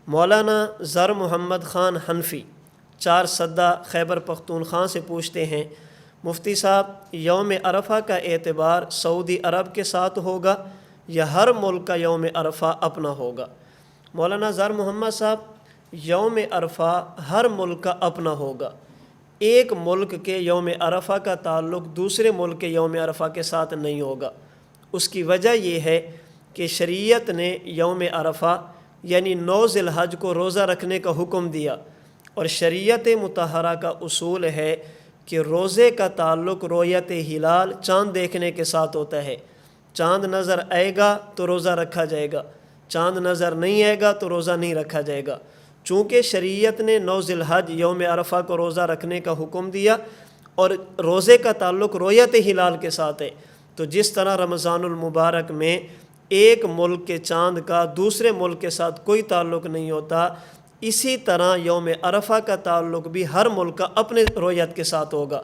مولانا زر محمد خان حنفی 4 سدہ خیبر پختونخوا سے پوچھتے ہیں، مفتی صاحب یوم عرفہ کا اعتبار سعودی عرب کے ساتھ ہوگا یا ہر ملک کا یوم عرفہ اپنا ہوگا؟ مولانا زر محمد صاحب، یوم عرفہ ہر ملک کا اپنا ہوگا۔ ایک ملک کے یوم عرفہ کا تعلق دوسرے ملک کے یوم عرفہ کے ساتھ نہیں ہوگا۔ اس کی وجہ یہ ہے کہ شریعت نے یوم عرفہ یعنی 9 ذی الحج کو روزہ رکھنے کا حکم دیا، اور شریعت مطہرہ کا اصول ہے کہ روزے کا تعلق رؤیت ہلال چاند دیکھنے کے ساتھ ہوتا ہے۔ چاند نظر آئے گا تو روزہ رکھا جائے گا، چاند نظر نہیں آئے گا تو روزہ نہیں رکھا جائے گا۔ چونکہ شریعت نے 9 ذی الحج یوم عرفہ کو روزہ رکھنے کا حکم دیا اور روزے کا تعلق رؤیت ہلال کے ساتھ ہے، تو جس طرح رمضان المبارک میں ایک ملک کے چاند کا دوسرے ملک کے ساتھ کوئی تعلق نہیں ہوتا، اسی طرح یوم عرفہ کا تعلق بھی ہر ملک کا اپنے رؤیت کے ساتھ ہوگا۔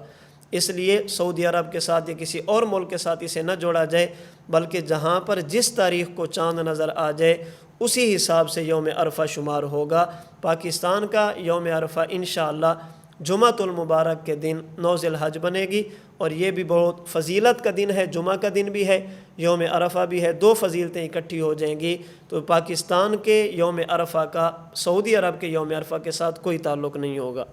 اس لیے سعودی عرب کے ساتھ یا کسی اور ملک کے ساتھ اسے نہ جوڑا جائے، بلکہ جہاں پر جس تاریخ کو چاند نظر آ جائے اسی حساب سے یوم عرفہ شمار ہوگا۔ پاکستان کا یوم عرفہ انشاءاللہ جمعۃ المبارک کے دن 9 ذی الحج بنے گی، اور یہ بھی بہت فضیلت کا دن ہے، جمعہ کا دن بھی ہے، یوم عرفہ بھی ہے، 2 فضیلتیں اکٹھی ہو جائیں گی۔ تو پاکستان کے یوم عرفہ کا سعودی عرب کے یوم عرفہ کے ساتھ کوئی تعلق نہیں ہوگا۔